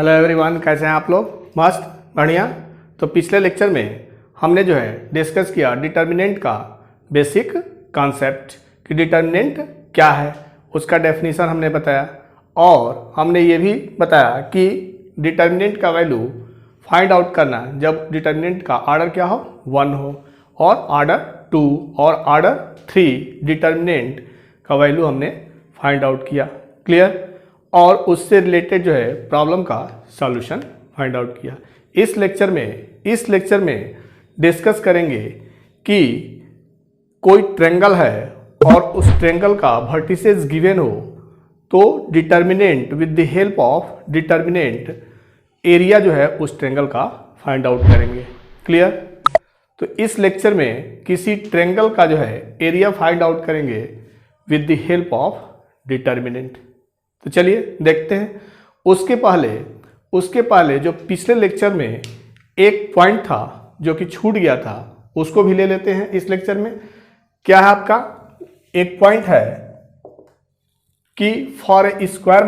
Hello everyone, कैसे हैं आप लोग? मस्त, बढ़िया। तो पिछले लेक्चर में हमने जो है डिस्कस किया डिटर्मिनेंट का बेसिक कॉन्सेप्ट कि डिटर्मिनेंट क्या है, उसका डेफिनेशन हमने बताया और हमने ये भी बताया कि डिटर्मिनेंट का वैल्यू फाइंड आउट करना जब डिटर्मिनेंट का ऑर्डर क्या हो, 1 हो, और ऑर्डर 2 और ऑर्डर 3 डिटर्मिनेंट का वैल्यू हमने फाइंड आउट किया। क्लियर? और उससे रिलेटेड जो है प्रॉब्लम का सॉल्यूशन फाइंड आउट किया। इस लेक्चर में डिस्कस करेंगे कि कोई ट्रायंगल है और उस ट्रायंगल का वर्टिसेस गिवन हो तो determinant with the help of determinant area जो है उस ट्रायंगल का फाइंड आउट करेंगे। क्लियर? तो इस लेक्चर में किसी ट्रायंगल का जो है एरिया फाइंड आउट करेंगे with the help of determinant. तो चलिए देखते हैं। उसके पहले जो पिछले लेक्चर में एक पॉइंट था जो कि छूट गया था उसको भी ले लेते हैं इस लेक्चर में। क्या है आपका? एक पॉइंट है कि for a square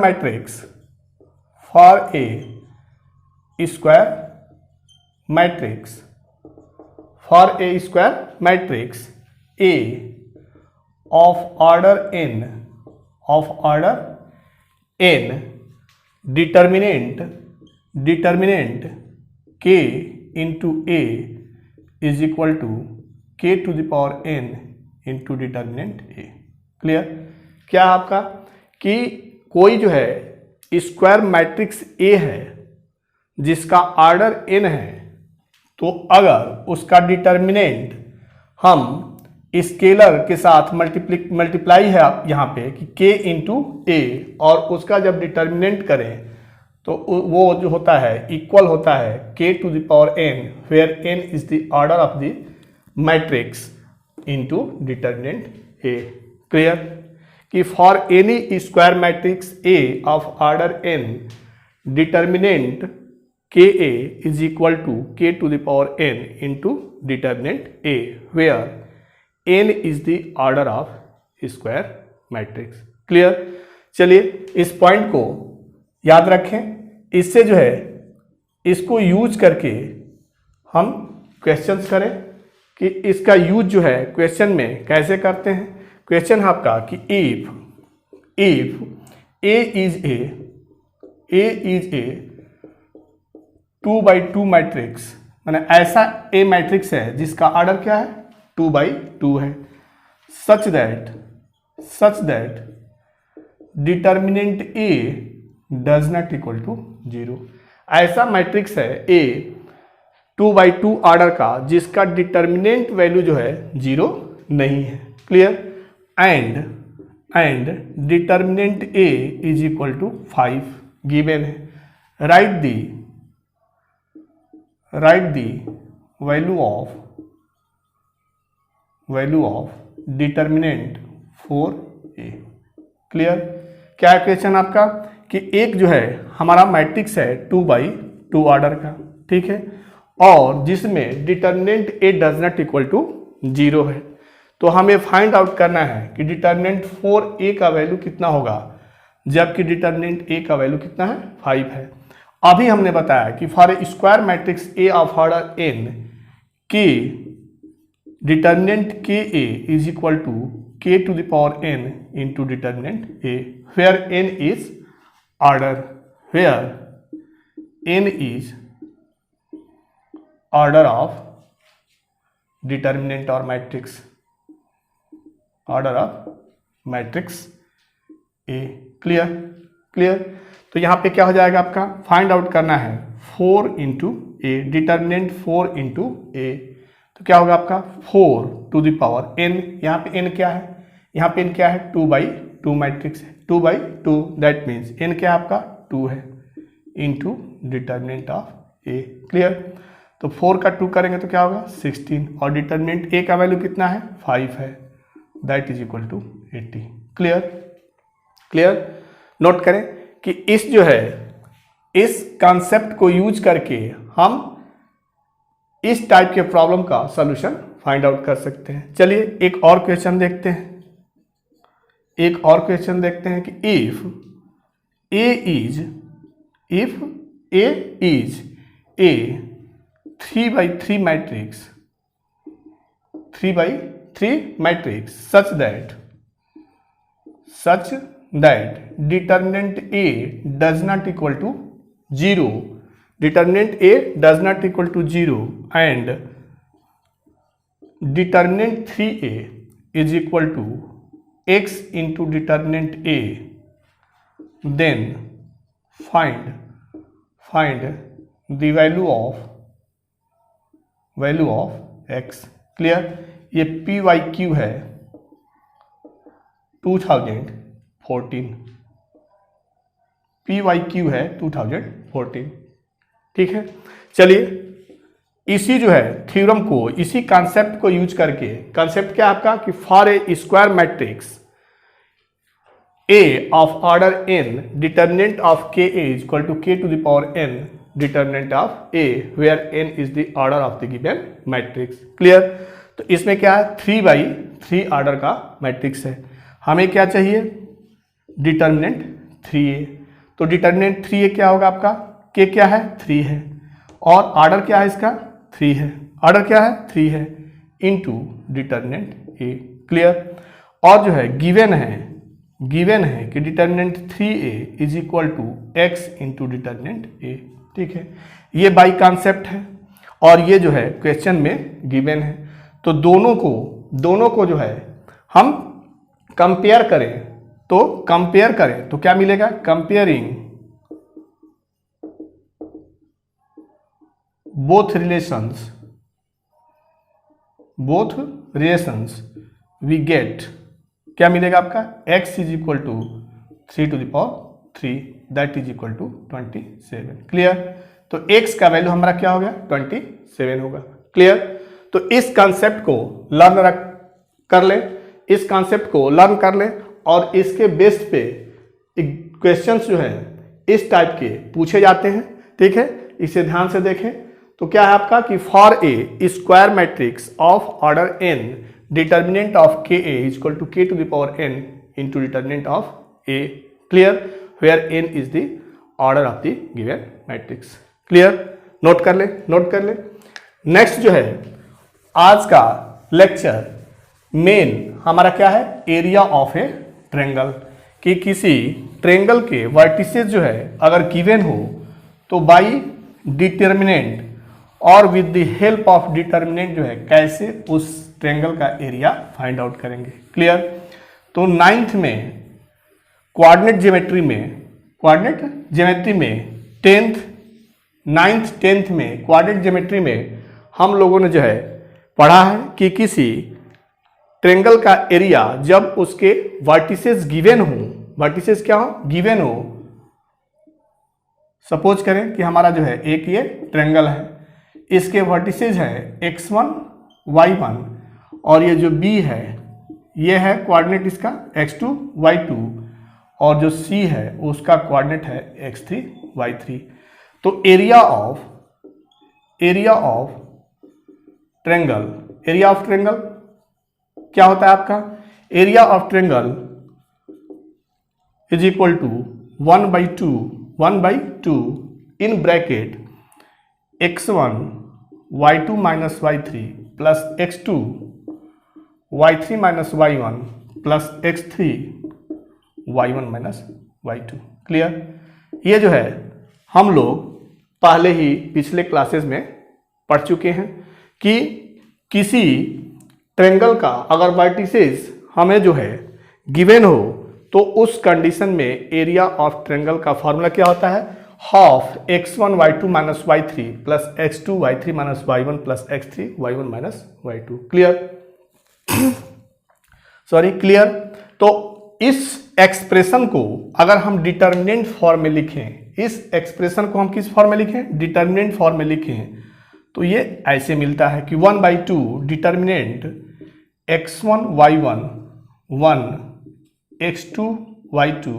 matrix A of order n determinant k into a is equal to k to the power n into determinant a। Clear? क्या आपका कि कोई जो है स्क्वायर मैट्रिक्स A है जिसका ऑर्डर n है, तो अगर उसका डिटर्मिनेंट हम स्केलर के साथ मल्टीप्लाई है यहाँ पे कि k इंटू ए, और उसका जब डिटर्मिनेंट करें तो वो जो होता है इक्वल होता है k to the power n, where n is the order of the matrix into determinant a। Clear? कि for any square matrix A of order n determinant ka is equal to k to the power n into determinant a, where n is the order of square matrix. Clear? चलिए इस point को याद रखें। इससे जो है इसको use करके हम क्वेश्चंस करें कि इसका यूज जो है क्वेश्चन में कैसे करते हैं। क्वेश्चन है आपका कि if a is a 2x2 matrix, माने ऐसा a मैट्रिक्स है जिसका ऑर्डर क्या है, 2x2 है, such that determinant A does not equal to 0। ऐसा मैट्रिक्स है A 2x2 ऑर्डर का जिसका डिटर्मिनेंट वैल्यू जो है 0 नहीं है। Clear? And determinant A is equal to 5 given है। Right the value of determinant 4a। Clear? क्या क्वेश्चन आपका कि एक जो है हमारा मैट्रिक्स है 2x2 ऑर्डर का, ठीक है, और जिसमें determinant a does not equal to 0 है, तो हमें फाइंड आउट करना है कि डिटर्मिनेंट 4a का वैल्यू कितना होगा, जबकि डिटर्मिनेंट a का वैल्यू कितना है, 5 है। अभी हमने बताया कि for a square matrix A of order n की determinant ka is equal to k to the power n into determinant a, where n is order of determinant और matrix, order of matrix A। Clear? तो यहाँ पे क्या हो जाएगा आपका, find out करना है 4 इंटू ए, डिटर्मिनेंट 4 इंटू ए, तो क्या होगा आपका 4 टू द पावर n। यहाँ पे n क्या है, यहाँ पे n क्या है, 2x2 मैट्रिक्स है, 2x2 दैट मीन्स n क्या आपका 2 है into determinant of a। Clear? तो 4 का 2 करेंगे तो क्या होगा 16, और डिटर्मिनेंट a का वैल्यू कितना है 5 है, that is equal to 80। Clear? Note करें कि इस जो है इस कॉन्सेप्ट को यूज करके हम इस टाइप के प्रॉब्लम का सॉल्यूशन फाइंड आउट कर सकते हैं। चलिए एक और क्वेश्चन देखते हैं कि if A is a 3x3 matrix, 3x3 matrix such that determinant A does not equal to 0, determinant A does not equal to 0 and determinant 3A is equal to x into determinant A, then find the value of x. Clear? ये PYQ है 2014, PYQ है 2014, ठीक है। चलिए इसी जो है theorem को, इसी कॉन्सेप्ट को यूज करके, कॉन्सेप्ट क्या है आपका कि for a square matrix A of order n, determinant of Ka is equal to k to the power n, determinant of A, where n is the order of the given matrix. Clear? तो इसमें क्या है 3x3 order का matrix है। हमें क्या चाहिए? Determinant 3A। तो डिटर्मिनेंट 3A क्या होगा आपका? k क्या है? 3 है और ऑर्डर क्या है इसका? 3 है। ऑर्डर क्या है? 3 है इनटू डिटर्मिनेंट A। क्लियर? और जो है गिवन है कि determinant 3A is equal to x into determinant A। ठीक है, ये बाई कॉन्सेप्ट है और ये जो है क्वेश्चन में गिवन है। तो दोनों को जो है हम कंपेयर करें तो क्या मिलेगा? Comparing both relations we get, क्या मिलेगा आपका? x is equal to 3 to the power 3 that is equal to 27। Clear? तो x का वैल्यू हमारा क्या हो गया? 27 होगा। क्लियर? तो इस कॉन्सेप्ट को लर्न कर ले और इसके बेस पे क्वेश्चंस जो है इस टाइप के पूछे जाते हैं। ठीक है, इसे ध्यान से देखें। तो क्या है आपका कि for a square matrix of order n, determinant of Ka is equal to k to the power n into determinant of A, clear, where n is the order of the given matrix. clear? Note कर ले। Next जो है आज का lecture main हमारा क्या है? Area of a triangle, कि किसी ट्रेंगल के वर्टिसेस जो है अगर गिवन हो तो बाई डिटर्मिनेंट और with the help of determinant जो है कैसे उस ट्रेंगल का एरिया फाइंड आउट करेंगे। क्लियर? तो नाइन्थ में कोऑर्डिनेट ज्योमेट्री में टेंथ में कोऑर्डिनेट ज्योमेट्री में हम लोगों ने जो है पढ़ा है कि किसी ट्रेंगल का एरिया जब उसके वर्टिसेस गिवन हो, वर्टिसेस क्या हो? गिवन हो। सपोज करें कि हमारा जो है एक ये ट्रेंगल है, इसके वर्टिसेस है x1 y1 और ये जो B है ये है कोऑर्डिनेट इसका x2 y2 और जो C है उसका कोऑर्डिनेट है x3 y3। तो एरिया ऑफ ट्रेंगल क्या होता है आपका? Area of triangle is equal to 1/2 in bracket x1 y2 minus y3 plus x2 y3 minus y1 plus x3 y1 minus y2। Clear? ये जो है हम लोग पहले ही पिछले क्लासेस में पढ़ चुके हैं कि किसी ट्रेंगल का अगर वर्टिसेस हमें जो है गिवन हो तो उस कंडीशन में एरिया ऑफ ट्रेंगल का फॉर्मूला क्या होता है? Half x1 y2 minus y3 plus x2 y3 minus y1 plus x3 y1 minus y2। Clear? Clear? तो इस एक्सप्रेशन को अगर हम डिटर्मिनेंट फॉर्म में लिखें, इस एक्सप्रेशन को हम किस फॉर्म में लिखें? डिटर्मिनेंट फॉर्म में लिखें तो ये ऐसे मिलता है कि 1/2 determinant x1 y1 1 x2 y2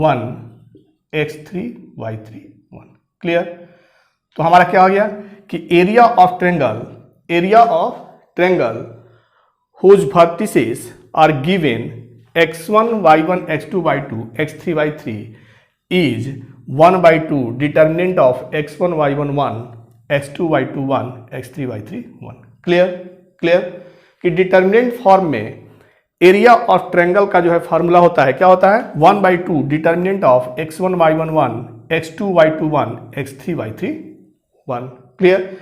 1 x3 y3 1। Clear? तो हमारा क्या हो गया कि area of triangle whose vertices are given x1 y1 x2 y2 x3 y3 is 1/2 determinant of x1 y1 1, x2 y2 1, x3 y3 1। Clear कि determinant form में area of triangle का जो है फॉर्मूला होता है, क्या होता है, 1/2 determinant of x1 y1 1, x2 y2 1, x3 y3 1। Clear.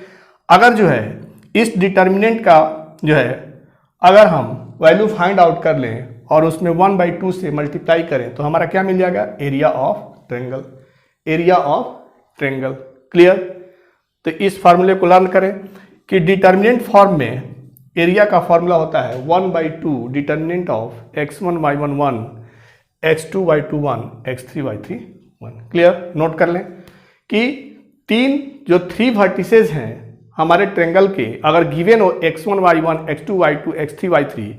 अगर जो है इस डिटर्मिनेंट का जो है अगर हम वैल्यू फाइंड आउट कर लें और उसमें 1/2 से मल्टीप्लाई करें तो हमारा क्या मिल जाएगा, area of triangle, area of triangle. Clear. तो इस फार्मूले को लर्न करें कि डिटर्मिनेंट फॉर्म में एरिया का फॉर्मूला होता है 1/2 determinant of x1 y1 1, x2 y2 1, x3 y3 1। Clear. Note कर लें कि जो 3 वर्टिसेस हैं हमारे ट्रायंगल के, अगर गिवन हो x1 y1, x2 y2, x3 y3,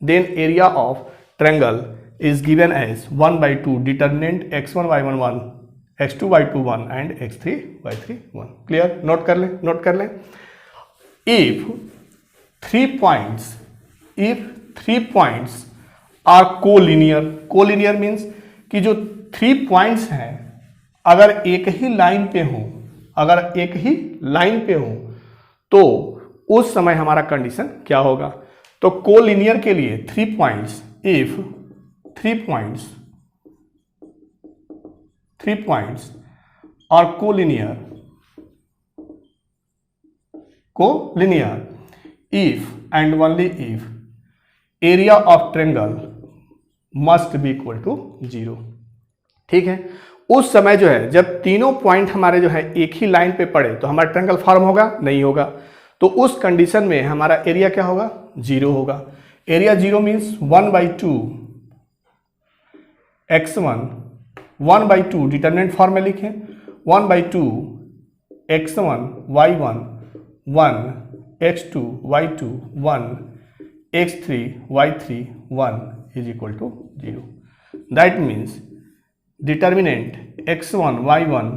then area of triangle is given as 1/2 determinant x1 y1 1, x2 y2 1 and x3 y3 1। Clear. Note कर लें if 3 points are collinear means कि जो 3 points हैं अगर एक ही लाइन पे हो तो उस समय हमारा कंडीशन क्या होगा। तो कोलिनियर के लिए 3 points, if 3 points are collinear if and only if area of triangle must be equal to 0। ठीक है। उस समय जो है जब तीनों पॉइंट हमारे जो है एक ही लाइन पे पड़े तो हमारा ट्रायंगल फॉर्म होगा, नहीं होगा। तो उस कंडीशन में हमारा एरिया क्या होगा, 0 होगा। Area 0 means 1/2 x1, 1/2 determinant form में लिखें, 1/2 x1 y1 1, x2 y2 1, x3 y3 1 is equal to 0। That means determinant x1 y1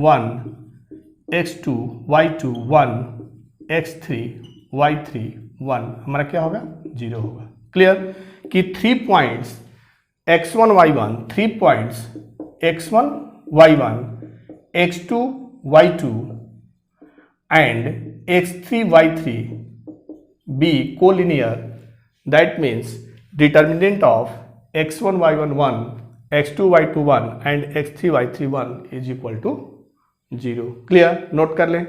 1, x2 y2 1, x3 y3 1 हमारा क्या होगा, 0 होगा। क्लियर कि 3 points x1 y1, 3 points x1 y1, x2 y2 and x3 y3 be collinear, that means determinant of x1 y1 1, x2 y2 1 and x3 y3 1 is equal to 0। Clear. Note कर लें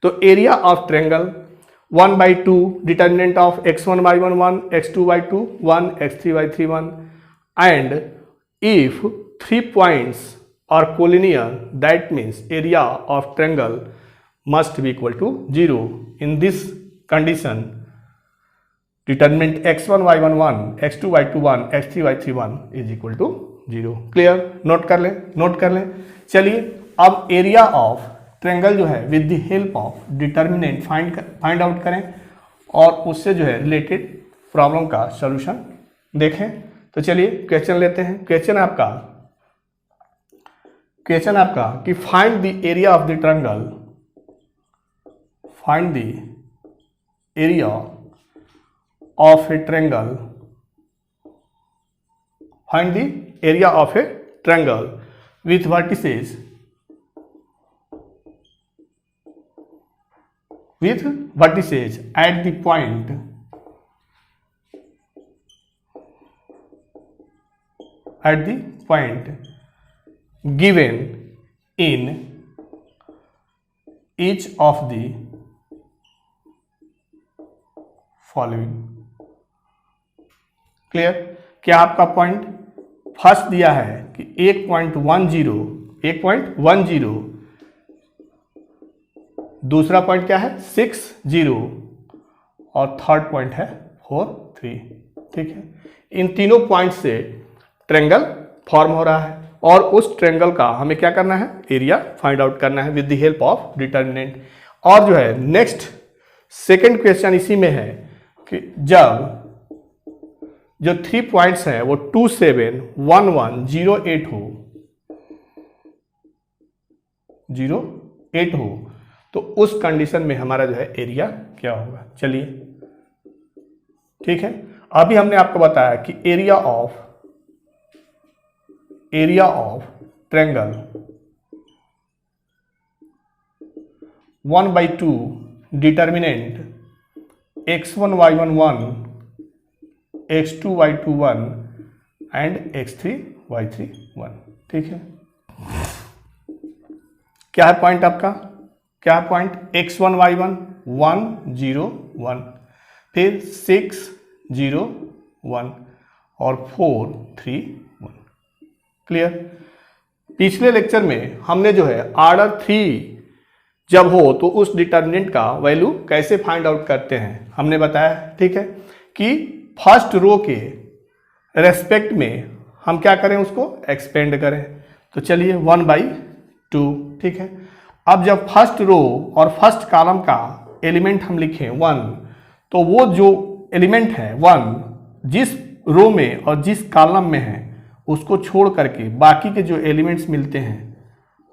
तो area of triangle 1/2 determinant of x1 y1 1, x2 y2 1, x3 y3 1 and if 3 points are collinear, that means area of triangle must be equal to 0। in this condition determinant x1 y1 1, x2 y2 1, x3 y3 1 is equal to 0। Clear. Note कर लें। चलिए अब area of triangle जो है with the help of determinant find out करें और उससे जो है रिलेटेड प्रॉब्लम का सॉल्यूशन देखें। तो चलिए क्वेश्चन लेते हैं। क्वेश्चन आपका कि find the area of the triangle, find the area of a triangle, find the area of a triangle with vertices at the point given in each of the following. Clear. क्या आपका point first दिया है कि 1.10, दूसरा point क्या है 60 और third point है 43। ठीक है। इन तीनों पॉइंट से ट्रायंगल फॉर्म हो रहा है और उस ट्रायंगल का हमें क्या करना है, एरिया फाइंड आउट करना है with the help of determinant. और जो है नेक्स्ट सेकंड क्वेश्चन इसी में है कि जब जो 3 पॉइंट्स हैं वो 2 7 1 1 0 8 हो तो उस कंडीशन में हमारा जो है एरिया क्या होगा। चलिए ठीक है। अभी हमने आपको बताया कि area of triangle 1/2 determinant x1 y1 1, x2 y2 1 and x3 y3 1। ठीक है, क्या है पॉइंट आपका, क्या है पॉइंट, x1 y1 1 0 1, फिर 6 0 1 और 4 3 1। क्लियर। पिछले लेक्चर में हमने जो है ऑर्डर 3 जब हो तो उस डिटर्मिनेंट का वैल्यू कैसे फाइंड आउट करते हैं हमने बताया, ठीक है, कि फर्स्ट रो के रेस्पेक्ट में हम क्या करें, उसको एक्सपेंड करें। तो चलिए 1/2, ठीक है। अब जब फर्स्ट रो और फर्स्ट कॉलम का एलिमेंट हम लिखें 1, तो वो जो एलिमेंट है 1 जिस रो में और जिस कॉलम में है उसको छोड़ करके बाकी के जो एलिमेंट्स मिलते हैं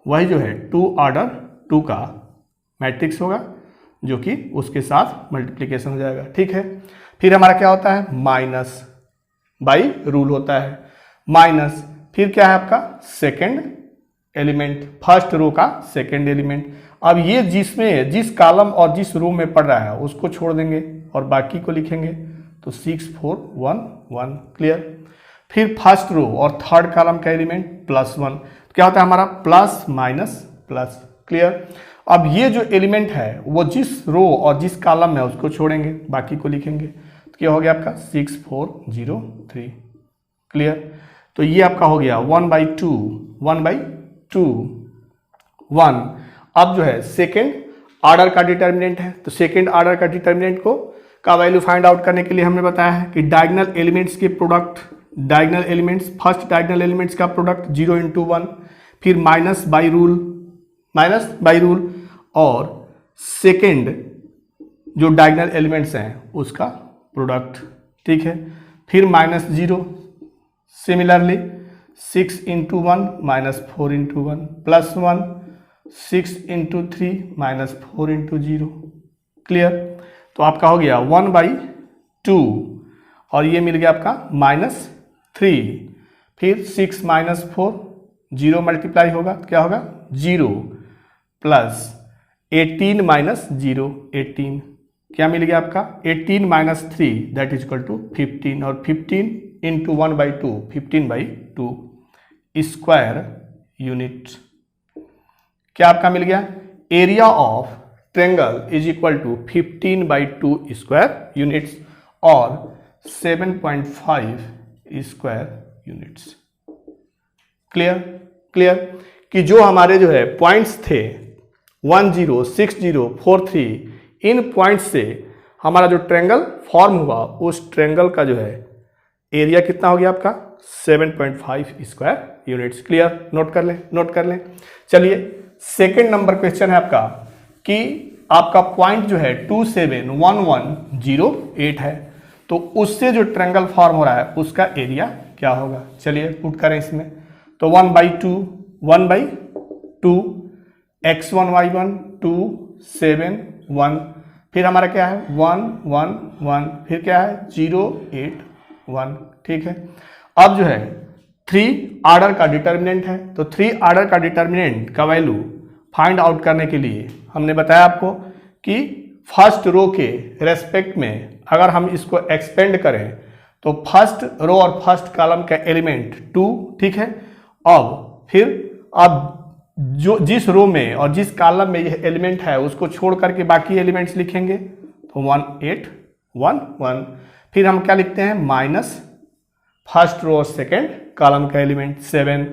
वही जो है 2 ऑर्डर 2 का मैट्रिक्स होगा, जो कि उसके साथ मल्टीप्लिकेशन हो जाएगा। ठीक है, फिर हमारा क्या होता है, माइनस बाई रूल होता है, माइनस फिर क्या है आपका सेकेंड एलिमेंट, फर्स्ट रो का सेकेंड एलिमेंट। अब ये जिसमें जिस कॉलम और जिस रो में पड़ रहा है उसको छोड़ देंगे और बाकी को लिखेंगे, तो 6 4 1 1। क्लियर। फिर फर्स्ट रो और थर्ड कॉलम का एलिमेंट +1, क्या होता है हमारा प्लस माइनस प्लस। क्लियर। अब ये जो एलिमेंट है वो जिस रो और जिस कॉलम में है उसको छोड़ेंगे, बाकी को लिखेंगे, तो क्या हो गया आपका 6 4 0 3। क्लियर। तो ये आपका हो गया 1/2 1/2 1। अब जो है सेकेंड ऑर्डर का डिटर्मिनेंट है, तो सेकेंड ऑर्डर का डिटर्मिनेंट का वैल्यू फाइंड आउट करने के लिए हमने बताया है कि डायगोनल एलिमेंट्स के product, diagonal elements, first diagonal elements का प्रोडक्ट 0 × 1, फिर माइनस बाई रूल और सेकेंड जो डायगोनल एलिमेंट्स हैं उसका प्रोडक्ट। ठीक है, फिर -0, सिमिलरली 6 × 1 -4 × 1 +1, 6 × 3 -4 × 0। क्लियर। तो आपका हो गया 1/2 और ये मिल गया आपका -3, फिर 6 -4 0 मल्टीप्लाई होगा, क्या होगा 0 प्लस 18 -0 18, क्या मिल गया आपका 18 - 3 दैट इज इक्वल टू 15, और 15 × 1/2 15/2 स्क्वायर यूनिट। क्या आपका मिल गया, area of triangle is equal to 15/2 square units और 7.5 स्क्वायर यूनिट्स। क्लियर। क्लियर कि जो हमारे जो है पॉइंट्स थे 1 0 6 0 4 3, इन पॉइंट्स से हमारा जो ट्रेंगल फॉर्म हुआ उस ट्रेंगल का जो है एरिया कितना हो गया आपका 7.5 स्क्वायर यूनिट्स। क्लियर। नोट कर लें। चलिए सेकेंड नंबर क्वेश्चन है आपका कि आपका पॉइंट जो है 2 7 1 1 0 8 है, तो उससे जो ट्रेंगल फॉर्म हो रहा है उसका एरिया क्या होगा। चलिए पुट करें इसमें, तो 1/2 x1 y1 2 7 1, फिर हमारा क्या है 1 1 1, फिर क्या है 0 8 1। ठीक है, अब जो है 3 ऑर्डर का डिटर्मिनेंट है, तो 3 ऑर्डर का डिटर्मिनेंट का वैल्यू फाइंड आउट करने के लिए हमने बताया आपको कि फर्स्ट रो के रेस्पेक्ट में अगर हम इसको एक्सपेंड करें तो फर्स्ट रो और फर्स्ट कॉलम का एलिमेंट 2, ठीक है। अब जो जिस रो में और जिस कॉलम में यह एलिमेंट है उसको छोड़ करके बाकी एलिमेंट्स लिखेंगे, तो 1 8 1 1, फिर हम क्या लिखते हैं माइनस फर्स्ट रो और सेकेंड कॉलम का एलिमेंट 7।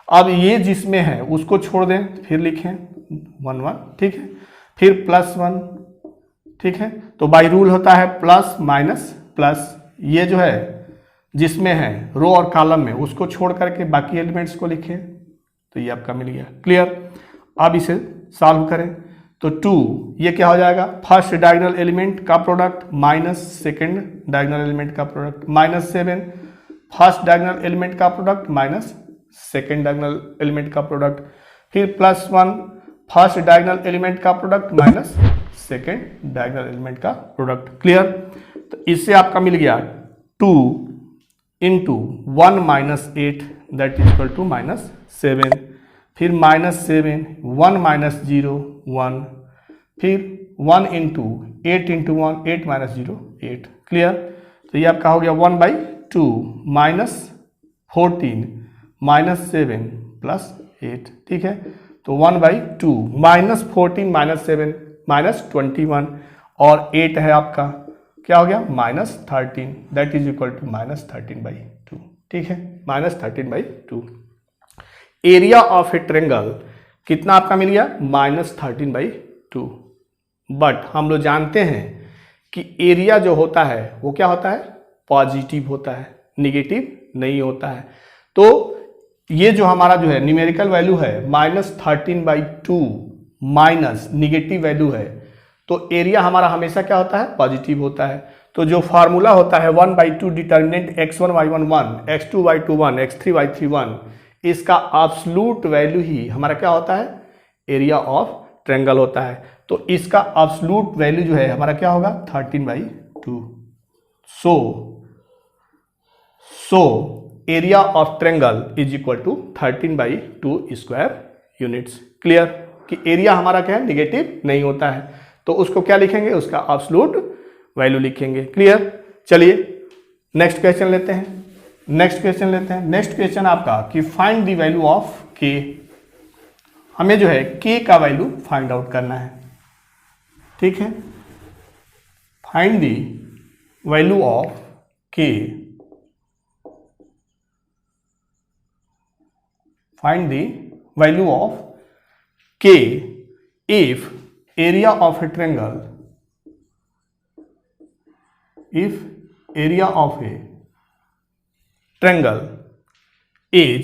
अब ये जिसमें है उसको छोड़ दें, फिर लिखें 1 1, ठीक है, फिर +1, ठीक है। तो बाई रूल होता है प्लस माइनस प्लस, ये जो है जिसमें है रो और कॉलम में उसको छोड़ करके बाकी एलिमेंट्स को लिखें, तो ये आपका मिल गया। क्लियर। अब इसे सॉल्व करें, तो 2 ये क्या हो जाएगा फर्स्ट डायगोनल एलिमेंट का product minus second diagonal element का प्रोडक्ट, -7 फर्स्ट डायगोनल एलिमेंट का product minus second diagonal element का प्रोडक्ट, फिर +1 फर्स्ट डायगोनल एलिमेंट का product minus second diagonal element का प्रोडक्ट। क्लियर। तो इससे आपका मिल गया 2 × 1 - 8 दैट इज इक्वल टू -7, फिर -7 1 - 0 1, फिर 1 इंटू 8 इंटू 1 8 माइनस 0 8। क्लियर। तो ये आपका हो गया 1/2 माइनस 14 माइनस 7 प्लस 8। ठीक है, तो 1/2 माइनस 14 माइनस 7 माइनस 21 और 8 है आपका क्या हो गया -13, दैट इज इक्वल टू -13/2। ठीक है, -13/2। एरिया ऑफ ए ट्रेंगल कितना आपका मिल गया -13/2। बट हम लोग जानते हैं कि एरिया जो होता है वो क्या होता है, पॉजिटिव होता है, निगेटिव नहीं होता है। तो ये जो हमारा जो है न्यूमेरिकल वैल्यू है -13/2 माइनस निगेटिव वैल्यू है, तो एरिया हमारा हमेशा क्या होता है, पॉजिटिव होता है। तो जो फार्मूला होता है 1/2 डिटर्मिनेंट x1y1 1 x2y2 1 x3y3 1, इसका एब्सोल्यूट वैल्यू ही हमारा क्या होता है, एरिया ऑफ ट्रायंगल होता है। तो इसका एब्सोल्यूट वैल्यू जो है हमारा क्या होगा 13/2। So area of triangle is equal to 13/2 square units. Clear कि एरिया हमारा क्या है, निगेटिव नहीं होता है, तो उसको क्या लिखेंगे, उसका एब्सोल्यूट वैल्यू लिखेंगे। क्लियर। चलिए नेक्स्ट क्वेश्चन लेते हैं। नेक्स्ट क्वेश्चन आपका कि फाइंड द वैल्यू ऑफ के। हमें जो है के का वैल्यू फाइंड आउट करना है। ठीक है, find the value of k. Find the value of k if area of a triangle, if area of a triangle is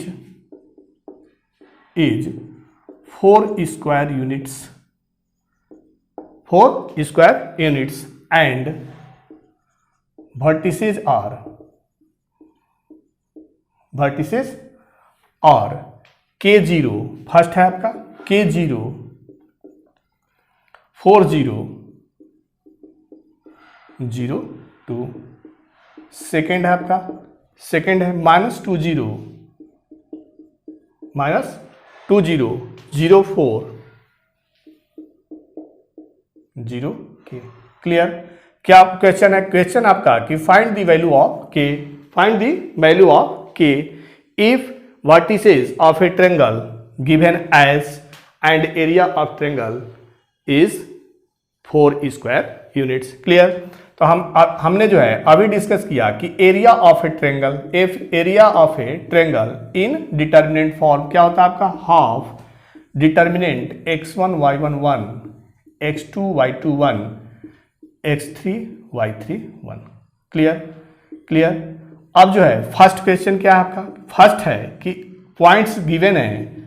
4 square units, 4 square units and vertices are K0, first है आपका K0 4 0 0 2, second है आपका, second है -2 0 0 4 0 के। Clear. क्या question है, question आपका कि find the value of k. Find the value of k if vertices of a triangle given as and area of triangle is 4 square units. Clear. तो हमने जो है अभी डिस्कस किया कि area of a triangle, if area of a triangle in determinant form क्या होता है आपका, half determinant x1 y1 1 x2 y2 1 x3 y3 1। Clear. अब जो है फर्स्ट क्वेश्चन क्या है आपका, फर्स्ट है कि पॉइंट्स गिवन है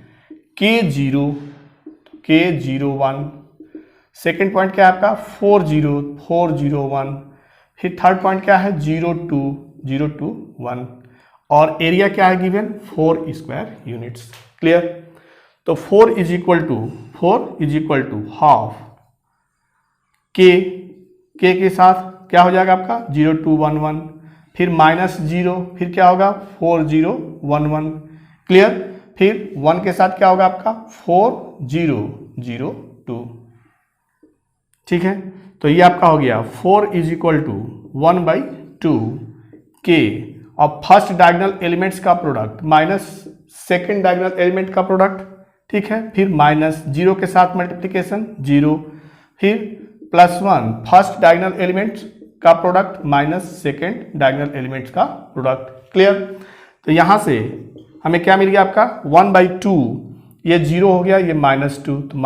K0 1, सेकेंड पॉइंट क्या है आपका 4 0 4 0 1, फिर थर्ड पॉइंट क्या है 0 2 0 2 1 और एरिया क्या है गिवन 4 स्क्वायर यूनिट्स। क्लियर। तो 4 इज इक्वल टू हाफ के साथ क्या हो जाएगा आपका 0 2 1 1, फिर -0, फिर क्या होगा 4 0 1 1। क्लियर। फिर 1 के साथ क्या होगा आपका 4 0 0 2। ठीक है, तो ये आपका हो गया 4 इज इक्वल टू 1/2 के और फर्स्ट डायगोनल एलिमेंट्स का product minus second diagonal element का प्रोडक्ट। ठीक है, फिर -0 के साथ मल्टीप्लिकेशन 0, फिर +1 फर्स्ट डायगोनल एलिमेंट्स का product minus second diagonal elements का प्रोडक्ट। क्लियर। तो यहां से हमें क्या मिल गया आपका 1/2, ये 0 हो गया, ये -2 तो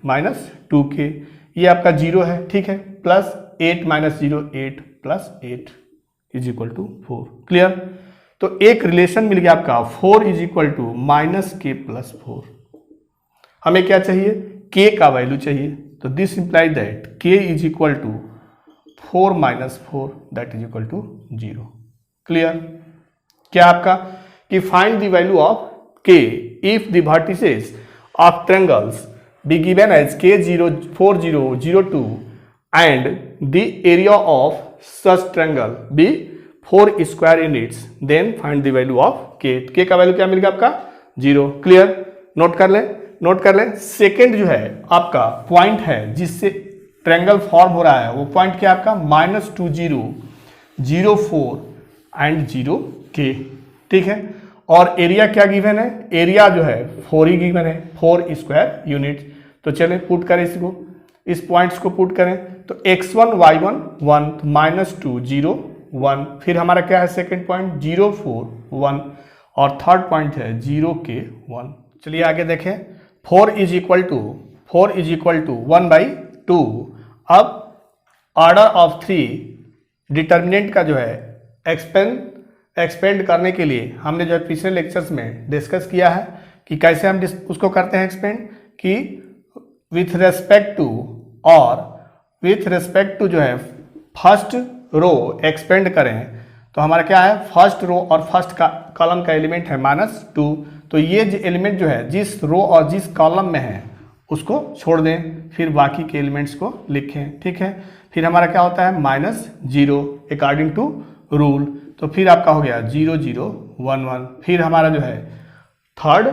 -2k ये आपका 0 है। ठीक है, plus 8 -0 8 plus 8 is equal to 4। Clear. तो एक रिलेशन मिल गया आपका 4 इज इक्वल टू -k + 4। हमें क्या चाहिए, k का वैल्यू चाहिए, तो this implies that k is equal to 4 - 4 that is equal to 0। Clear. क्या आपका कि find the value of k if the vertices of triangles be given as K0 4 0 0 2 and the area of such triangle be 4 square units, then find the value of k। k का value क्या मिल गया आपका 0। Clear. Note कर ले, note कर लें। Second जो है आपका पॉइंट है जिससे ट्रायंगल फॉर्म हो रहा है, वो पॉइंट क्या आपका -2 0 0 4 एंड 0 k, ठीक है। और एरिया क्या गिवन है, एरिया जो है 4 ही गिवन है, 4 स्क्वायर यूनिट। तो चलें पुट करें इसको, इस पॉइंट्स को पुट करें तो x1 y1 1 -2 0 1, फिर हमारा क्या है सेकेंड पॉइंट 0 4 1 और थर्ड पॉइंट है 0 k 1। चलिए आगे देखें। 4 इज इक्वल टू 1/2। अब ऑर्डर ऑफ 3 डिटर्मिनेंट का जो है एक्सपेंड करने के लिए हमने जो है पिछले लेक्चर्स में डिस्कस किया है कि कैसे हम उसको करते हैं एक्सपेंड, कि विथ रेस्पेक्ट टू जो है फर्स्ट रो एक्सपेंड करें तो हमारा क्या है, फर्स्ट रो और फर्स्ट कॉलम का एलिमेंट है -2। तो ये जो एलिमेंट जो है जिस रो और जिस कॉलम में है उसको छोड़ दें, फिर बाकी के एलिमेंट्स को लिखें, ठीक है। फिर हमारा क्या होता है -0 अकॉर्डिंग टू रूल। तो फिर आपका हो गया 0 0 1 1। फिर हमारा जो है थर्ड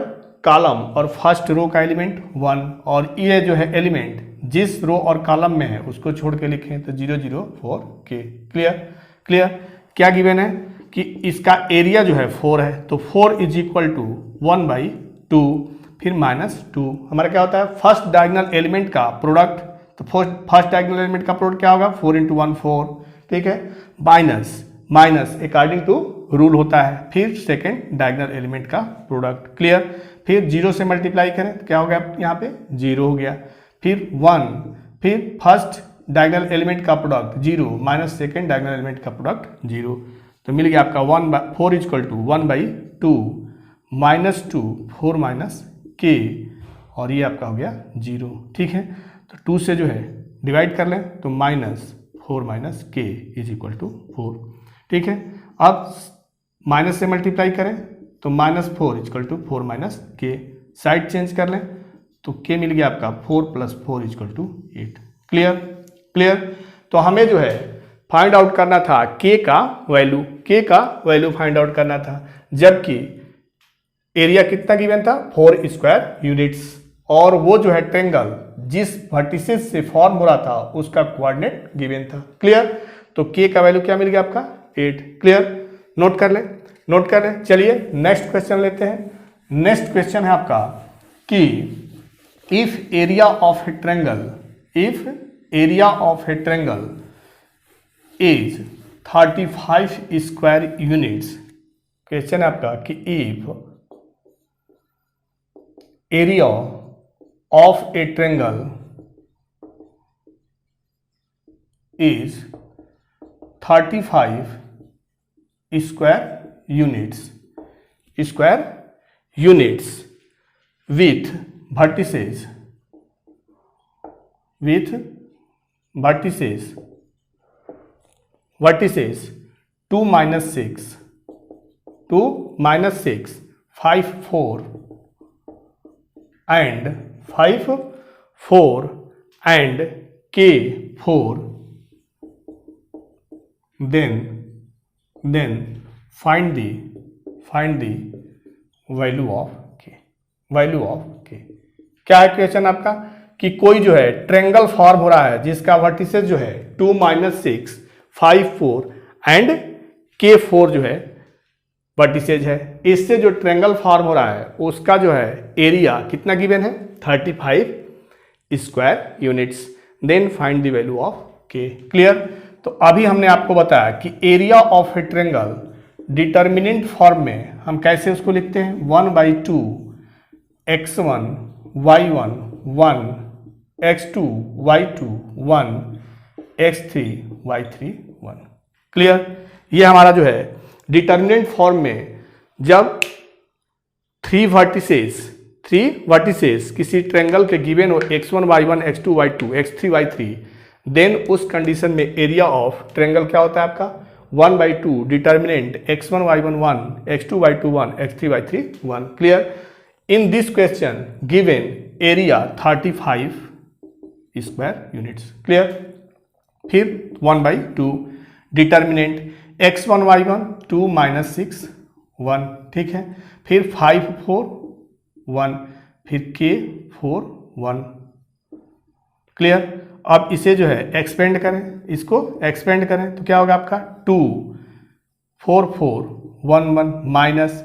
कॉलम और फर्स्ट रो का एलिमेंट 1, और ये जो है एलिमेंट जिस रो और कॉलम में है उसको छोड़ के लिखें तो 0 0 4 k। क्लियर। क्या गिवन है कि इसका एरिया जो है 4 है, तो 4 इज इक्वल टू 1/2, फिर -2। हमारा क्या होता है फर्स्ट डायगोनल एलिमेंट का प्रोडक्ट, तो फर्स्ट डायगोनल एलिमेंट का प्रोडक्ट क्या होगा 4 × 1 4, ठीक है, माइनस अकॉर्डिंग टू रूल होता है, फिर सेकेंड डायगोनल एलिमेंट का प्रोडक्ट। क्लियर। फिर 0 से मल्टीप्लाई करें तो क्या हो गया यहाँ पे 0 हो गया, फिर 1, फिर फर्स्ट डायगोनल एलिमेंट का product 0 minus second diagonal element का प्रोडक्ट 0, तो मिल गया आपका 4 इक्वल टू 1/2 -2 4 k, और ये आपका हो गया 0, ठीक है। तो 2 से जो है डिवाइड कर लें तो -4 - k इज इक्वल टू 4, ठीक है। अब माइनस से मल्टीप्लाई करें तो -4 equal to 4 - k, side change कर लें तो k मिल गया आपका 4 + 4 इक्वल टू 8। क्लियर। तो हमें जो है फाइंड आउट करना था k का वैल्यू फाइंड आउट करना था, जबकि एरिया कितना गिवन था 4 स्क्वायर यूनिट्स, और वो जो है ट्रायंगल जिस वर्टिसेस से फॉर्म हो रहा था उसका कोऑर्डिनेट गिवन था। क्लियर। तो k का वैल्यू क्या मिल गया आपका 8। क्लियर। नोट कर लें। चलिए नेक्स्ट क्वेश्चन लेते हैं। नेक्स्ट क्वेश्चन है आपका कि if area of a triangle is 35 square units. Question है आपका कि if area of a triangle is 35 square units with vertices 2 - 6 5 4 and 5 4 and k 4, then find the value of k। क्या है क्वेश्चन आपका कि कोई जो है ट्रायंगल फॉर्म हो रहा है जिसका वर्टिसेस जो है 2 - 6 5 4 एंड k 4 जो है वर्टिसेज है। इससे जो ट्रायंगल फॉर्म हो रहा है उसका जो है एरिया कितना गिवन है 35 square units, then find the value of k। Clear. तो अभी हमने आपको बताया कि area of a triangle determinant form में हम कैसे उसको लिखते हैं 1/2 x1 y1 1 x2 y2 1 x3 y3 1। Clear. ये हमारा जो है डिटर्मिनेंट फॉर्म में जब 3 वर्टिसेस किसी ट्रायंगल के गिवन हो x1 y1 x2 y2 x3 y3, then उस कंडीशन में एरिया ऑफ ट्रायंगल क्या होता है आपका 1/2 determinant x1 y1 1 x2 y2 1 x3 y3 1। Clear. In this question given area 35 square units. Clear. फिर 1/2 डिटर्मिनेंट x1 y1 2 - 6 1, ठीक है। फिर 5 4 1, फिर k 4 1। क्लियर। अब इसे जो है एक्सपेंड करें, इसको एक्सपेंड करें तो क्या होगा आपका 2 4 4 1 1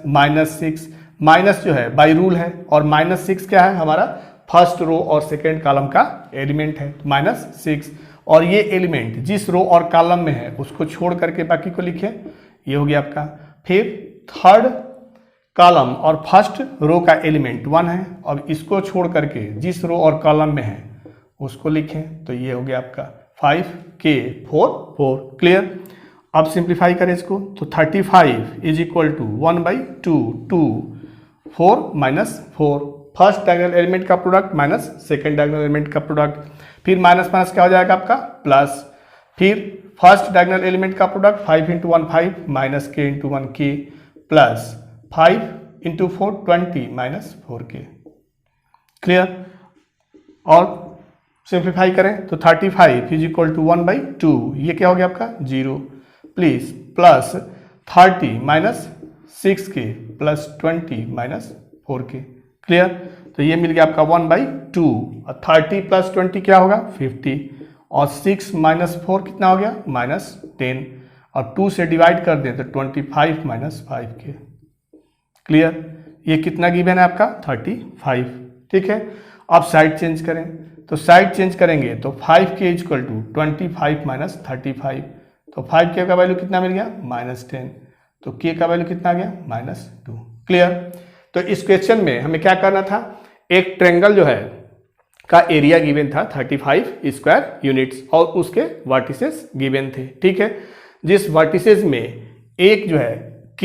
माइनस 6, माइनस जो है बाई रूल है और -6 क्या है हमारा फर्स्ट रो और सेकेंड कॉलम का एलिमेंट है, -6। और ये एलिमेंट जिस रो और कॉलम में है उसको छोड़ करके बाकी को लिखे, ये हो गया आपका। फिर थर्ड कॉलम और फर्स्ट रो का एलिमेंट 1 है, अब इसको छोड़ करके जिस रो और कॉलम में है उसको लिखें, तो ये हो गया आपका 5 k 4 4। क्लियर। अब सिंप्लीफाई करें इसको तो 35 is equal to 1/2 2 4 -4, first diagonal element का product minus second diagonal element का प्रोडक्ट, फिर माइनस माइनस क्या हो जाएगा आपका प्लस, फिर फर्स्ट डायगोनल एलिमेंट का product 5 × 1 5 minus k × 1 k plus 5 × 4 20 minus 4k। Clear. और सिंप्लीफाई करें तो 35 इज इक्वल टू 1/2, ये क्या हो गया आपका 0 please plus 30 minus 6k plus 20 minus 4k। Clear. तो ये मिल गया आपका 1/2 और 30 प्लस 20 क्या होगा 50 और 6 माइनस 4 कितना हो गया -10 और 2 से डिवाइड कर दें तो 25 माइनस 5k। क्लियर। ये कितना गिवन है आपका 35। ठीक है। अब साइड चेंज करें तो साइड चेंज करेंगे तो 5k इक्वल टू 25 माइनस 35, तो 5k का वैल्यू कितना मिल गया -10, तो k का वैल्यू कितना आ गया -2। क्लियर। तो इस क्वेश्चन में हमें क्या करना था, एक ट्रायंगल जो है का एरिया गिवन था 35 स्क्वायर यूनिट्स और उसके वर्टिसेस गिवन थे। ठीक है। जिस वर्टिसेस में एक जो है k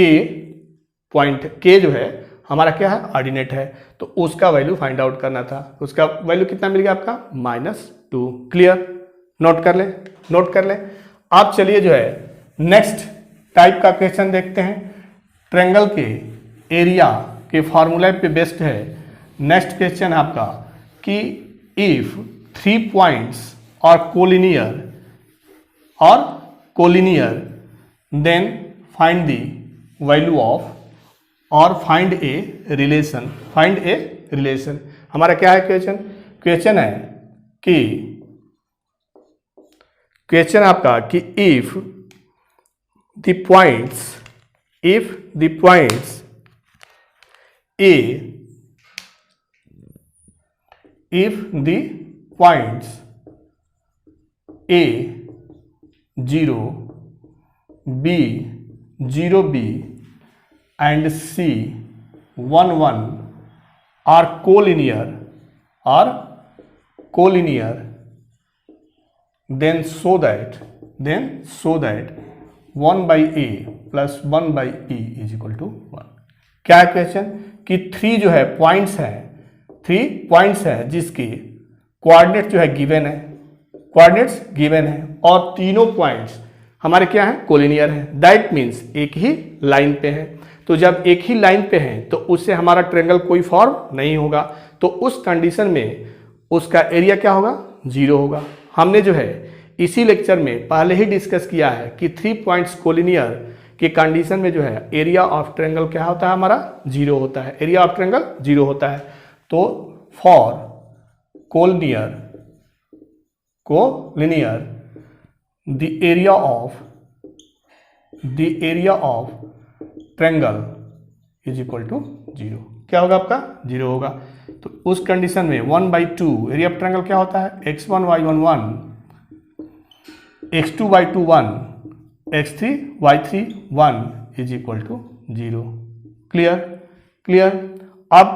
पॉइंट k जो है हमारा क्या है ऑर्डिनेट है, तो उसका वैल्यू फाइंड आउट करना था। उसका वैल्यू कितना मिल गया आपका -2। क्लियर। नोट कर लें, नोट कर लें। आप चलिए जो है नेक्स्ट टाइप का क्वेश्चन देखते हैं। ट्रायंगल के एरिया के फॉर्मूला पे बेस्ड है। नेक्स्ट क्वेश्चन आपका कि if 3 points are collinear then find the value of और फाइंड ए रिलेशन। हमारा क्या है क्वेश्चन, क्वेश्चन है कि क्वेश्चन आपका कि if the points A A 0 B 0B and C 1 1 are collinear then show that 1/A plus 1/E is equal to 1। क्या है क्वेश्चन कि 3 जो है पॉइंट्स है जिसके कोऑर्डिनेट जो है गिवन है और तीनों पॉइंट्स हमारे क्या है कोलिनियर है। दैट मीन्स एक ही लाइन पे है, तो जब एक ही लाइन पे है तो उससे हमारा ट्रायंगल कोई फॉर्म नहीं होगा, तो उस कंडीशन में उसका एरिया क्या होगा 0 होगा। हमने जो है इसी लेक्चर में पहले ही डिस्कस किया है कि 3 पॉइंट्स कोलिनियर के कंडीशन में जो है एरिया ऑफ ट्रायंगल क्या होता है हमारा 0 होता है, एरिया ऑफ ट्रायंगल 0 होता है। तो for collinear the area of triangle is equal to 0। क्या होगा आपका 0 होगा। तो उस कंडीशन में 1/2 एरिया ऑफ ट्रायंगल क्या होता है x1 y1 1 x2 y2 1 x3 y3 1 is equal to 0। Clear. अब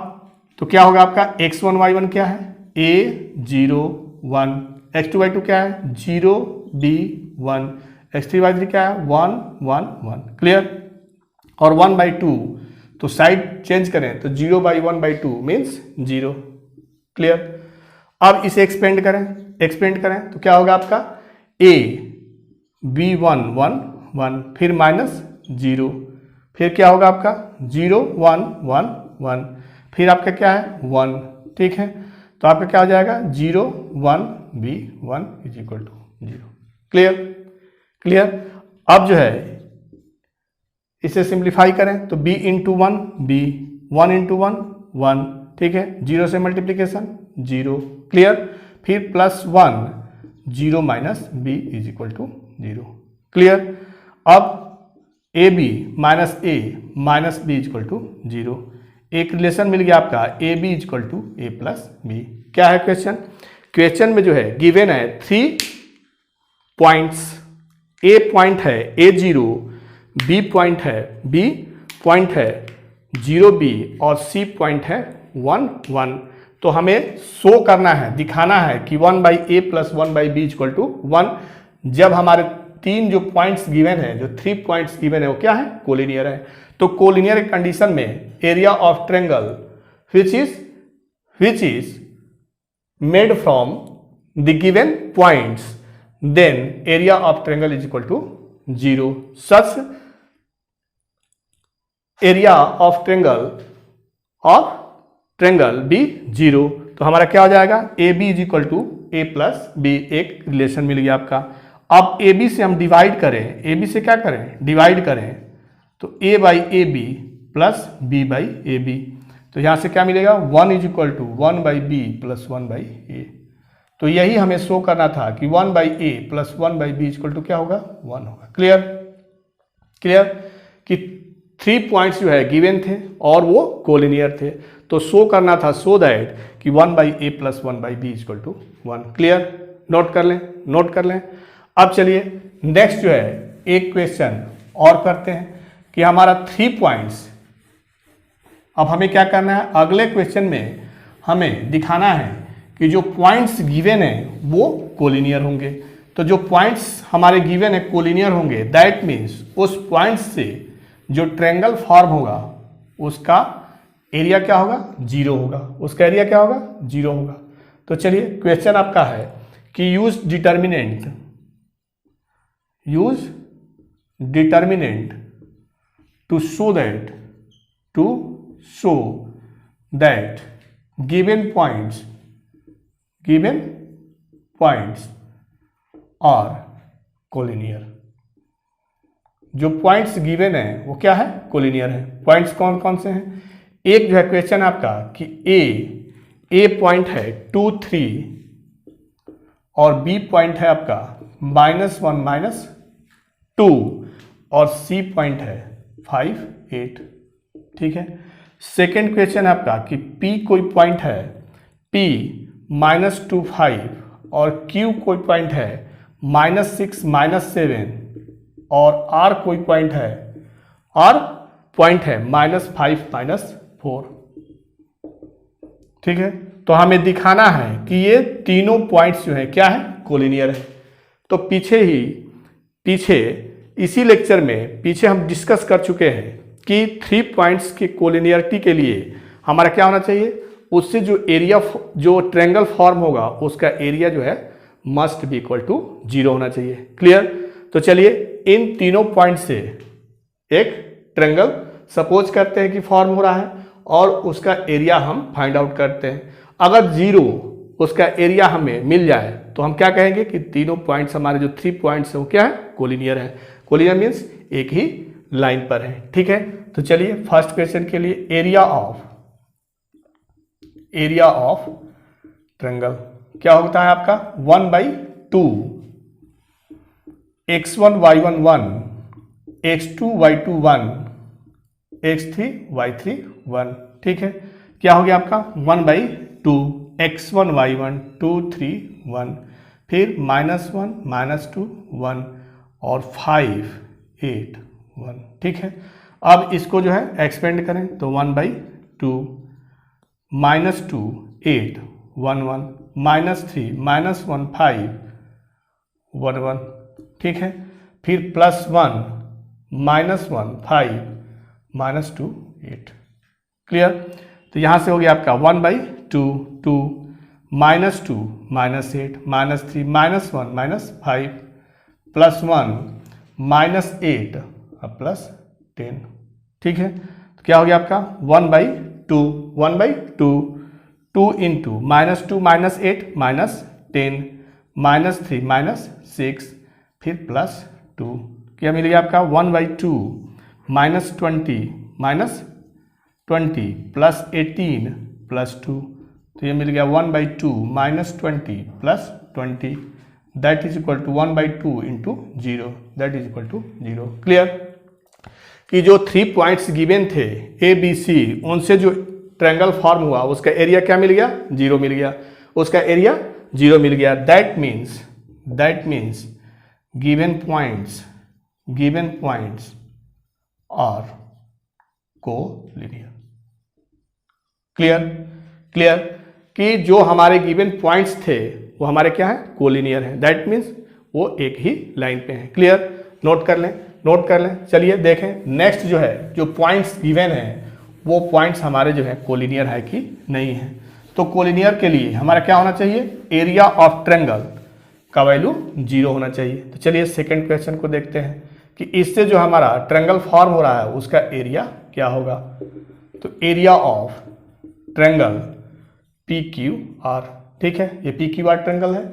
तो क्या होगा आपका x1 y1 क्या है a 0 1, x2 y2 क्या है 0 b 1, x3 y3 क्या है 1 1 1। क्लियर। और 1/2 तो साइड चेंज करें तो 0/1/2 मीन्स 0। क्लियर। अब इसे एक्सपेंड करें तो क्या होगा आपका a b1 1 1 फिर -0 फिर क्या होगा आपका 0 1 1 1 फिर आपका क्या है 1। ठीक है। तो आपका क्या हो जाएगा 0 1 b 1 is equal to 0। Clear. अब जो है इसे सिंप्लीफाई करें तो b × 1 b 1 × 1 1 ठीक है, 0 से मल्टीप्लीकेशन 0, क्लियर। फिर +1, 0 minus B is equal to 0, clear. अब A B minus A minus B is equal to 0, एक रिलेशन मिल गया आपका A B is equal to A plus B. क्या है क्वेश्चन? क्वेश्चन में जो है गिवन है 3 पॉइंट्स, ए पॉइंट है A0, बी पॉइंट है B पॉइंट है 0B और C पॉइंट है 1 1। तो हमें शो करना है, दिखाना है कि 1/a plus 1/b equal to 1 जब हमारे 3 जो पॉइंट्स गिवन है, जो 3 पॉइंट्स गिवन है वो क्या है? कोलिनियर है। तो कोलिनियर कंडीशन में area of triangle which is made from the given points, then area of triangle is equal to 0. Such area of triangle be 0. तो हमारा क्या हो जाएगा? A B is equal to A plus b, एक relation मिल गया आपका। अब ए बी से हम डिवाइड करें, ए बी से क्या करें? डिवाइड करें, तो A by A B plus B by A B. तो यहाँ से क्या मिलेगा? 1 is equal to 1/b plus 1/a। तो यही हमें शो करना था कि 1/a plus 1/b equal to क्या होगा? 1 होगा। क्लियर? क्लियर कि 3 पॉइंट्स जो है गिवन थे और वो कोलिनियर थे, तो शो करना था सो दैट कि 1/a plus 1/b equal to 1। Clear? Note कर लें, नोट कर लें। अब चलिए नेक्स्ट जो है एक क्वेश्चन और करते हैं कि हमारा 3 पॉइंट्स, अब हमें क्या करना है? अगले क्वेश्चन में हमें दिखाना है कि जो पॉइंट्स गिवन है वो कोलिनियर होंगे। तो जो पॉइंट्स हमारे गिवन है कोलिनियर होंगे, दैट मीन्स उस पॉइंट से जो ट्रायंगल फॉर्म होगा उसका एरिया क्या होगा? 0 होगा। उसका एरिया क्या होगा? 0 होगा। तो चलिए क्वेश्चन आपका है कि use determinant to show that given points are collinear। जो पॉइंट्स गिवन है वो क्या है? कोलिनियर है। पॉइंट्स कौन कौन से हैं? एक जो है क्वेश्चन आपका कि ए पॉइंट है 2 3 और बी पॉइंट है आपका -1 -2 और सी पॉइंट है 5 8। ठीक है। सेकेंड क्वेश्चन आपका कि पी कोई पॉइंट है P -2 5 और Q कोई पॉइंट है -6 -7 और R कोई पॉइंट है -5 -4। ठीक है। तो हमें दिखाना है कि ये तीनों पॉइंट्स जो है क्या है? कोलिनियर है। तो पीछे इसी लेक्चर में पीछे हम डिस्कस कर चुके हैं कि 3 पॉइंट्स की कोलिनियरिटी के लिए हमारा क्या होना चाहिए? उससे जो एरिया, जो ट्रायंगल फॉर्म होगा उसका एरिया जो है मस्ट बी इक्वल टू 0 होना चाहिए। क्लियर? तो चलिए इन तीनों पॉइंट से एक ट्रायंगल सपोज करते हैं कि फॉर्म हो रहा है और उसका एरिया हम फाइंड आउट करते हैं। अगर 0 उसका एरिया हमें मिल जाए तो हम क्या कहेंगे कि तीनों पॉइंट्स, हमारे जो 3 पॉइंट्स हैं वो क्या है? कोलिनियर है। कोलिनियर मीन्स एक ही लाइन पर है। ठीक है। तो चलिए फर्स्ट क्वेश्चन के लिए एरिया ऑफ ट्रायंगल क्या होता है आपका? 1/2 x1 y1 1 x2 y2 1 x3 y3 1। ठीक है। क्या हो गया आपका? 1/2 x1 y1 2 3 1, फिर -1 -2 1 और 5 8 1। ठीक है। अब इसको जो है एक्सपेंड करें तो 1/2 -2 8 1 1 -3 -1 5 1 1। ठीक है। फिर +1 -1 5 -2 8। क्लियर? तो यहाँ से हो गया आपका 1/2 2 -2 -8 -3 -1 -5 +1 -8 +10। ठीक है। तो क्या हो गया आपका? 1/2 2 इंटू -2 -8 -10 -3 -6 फिर +2। क्या मिलेगा आपका? 1/2 -20 -20 +18 प्लस 2, तो ये मिल गया 1/2 minus 20 plus 20, that is equal to 1/2 into 0, that is equal to 0। Clear कि जो 3 पॉइंट्स गिवन थे ए बी सी, उनसे जो ट्रायंगल फॉर्म हुआ उसका एरिया क्या मिल गया, 0 मिल गया, उसका एरिया 0 मिल गया। That means given points are collinear. Clear कि जो हमारे गिवन पॉइंट्स थे वो हमारे क्या है, कोलिनियर है। दैट मीन्स वो एक ही लाइन पे हैं। क्लियर, नोट कर लें। चलिए देखें नेक्स्ट जो है, जो पॉइंट्स गिवन हैं वो पॉइंट्स हमारे जो है कोलिनियर है कि नहीं है। तो कोलिनियर के लिए हमारा क्या होना चाहिए, एरिया ऑफ ट्रायंगल का वैल्यू 0 होना चाहिए। तो चलिए सेकंड क्वेश्चन को देखते हैं कि इससे जो हमारा ट्रायंगल फॉर्म हो रहा है उसका एरिया क्या होगा। तो एरिया ऑफ ट्रायंगल PQR, ठीक है, ये PQR ट्रायंगल है,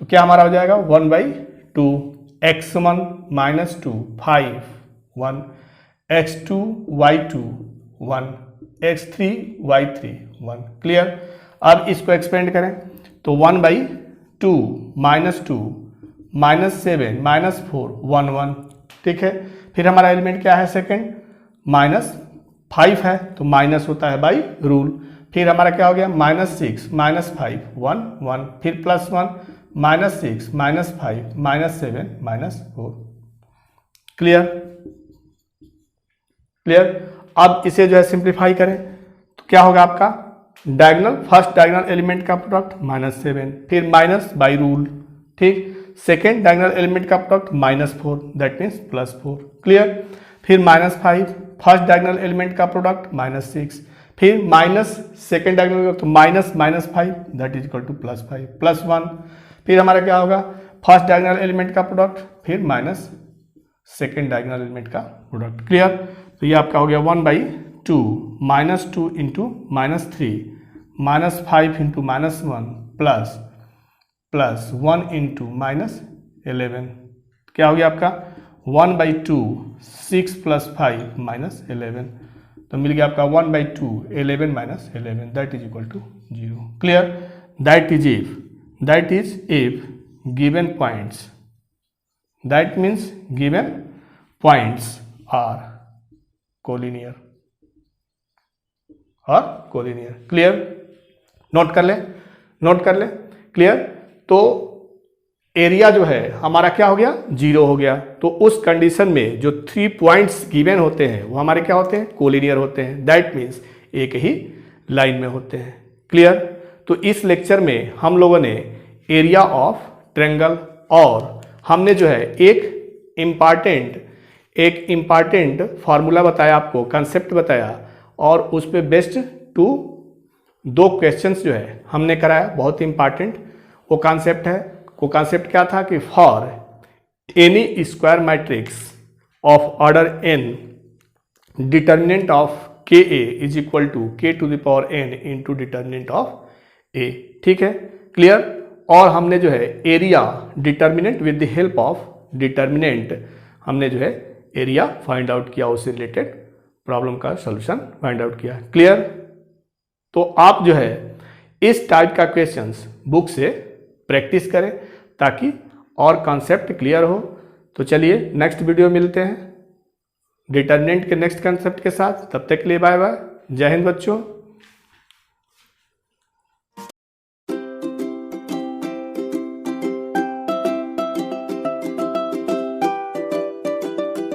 तो क्या हमारा हो जाएगा 1/2 x1 minus 2 5 1 x2 y2 1 x3 y3 1। Clear, अब इसको एक्सपेंड करें तो 1/2 माइनस 2 माइनस 7 माइनस 4 1 1, ठीक है। फिर हमारा एलिमेंट क्या है, सेकंड -5 है तो माइनस होता है बाई रूल। फिर हमारा क्या हो गया, -6 -5 1 1, फिर +1 -6 -5 -7 -4। क्लियर, अब इसे जो है सिंप्लीफाई करें तो क्या होगा आपका डायगोनल, फर्स्ट डायगोनल एलिमेंट का प्रोडक्ट -7, फिर माइनस बाई रूल, ठीक। सेकेंड डायगोनल एलिमेंट का प्रोडक्ट -4, दैट मीन्स +4। क्लियर, फिर -5 फर्स्ट डायगोनल एलिमेंट का प्रोडक्ट -6, फिर माइनस सेकेंड डायगोनल तो -5, दैट इज इक्वल टू +5 +1, फिर हमारा क्या होगा फर्स्ट डायगोनल एलिमेंट का प्रोडक्ट, फिर माइनस सेकेंड डायगोनल एलिमेंट का प्रोडक्ट। क्लियर, तो ये आपका हो गया 1/2 -2 इंटू -3 -5 इंटू -1 प्लस 1 इंटू -11, क्या हो गया आपका 1/2 6 + 5 -11, तो मिल गया आपका 1/2 11 - 11, that is equal to 0। Clear, that is if given points, that means given points are collinear clear, note कर ले। क्लियर, तो एरिया जो है हमारा क्या हो गया, 0 हो गया। तो उस कंडीशन में जो 3 पॉइंट्स गिवन होते हैं वो हमारे क्या होते हैं, कोलिनियर होते हैं। दैट मीन्स एक ही लाइन में होते हैं। क्लियर, तो इस लेक्चर में हम लोगों ने एरिया ऑफ ट्रायंगल और हमने जो है एक इम्पॉर्टेंट फार्मूला बताया, आपको कंसेप्ट बताया, और उस पर बेस्ड 2 क्वेश्चंस जो है हमने कराया, बहुत इंपॉर्टेंट वो कॉन्सेप्ट क्या था कि for any square matrix of order n, determinant of ka is equal to k⁴n into determinant of a, ठीक है। क्लियर, और हमने जो है area determinant with the help of determinant हमने जो है एरिया फाइंड आउट किया, उससे रिलेटेड प्रॉब्लम का सॉल्यूशन फाइंड आउट किया। क्लियर, तो आप जो है इस टाइप का क्वेश्चंस बुक से प्रैक्टिस करें ताकि और कॉन्सेप्ट क्लियर हो। तो चलिए नेक्स्ट वीडियो मिलते हैं डिटर्मिनेंट के नेक्स्ट कॉन्सेप्ट के साथ, तब तक के लिए बाय बाय, जय हिंद बच्चों।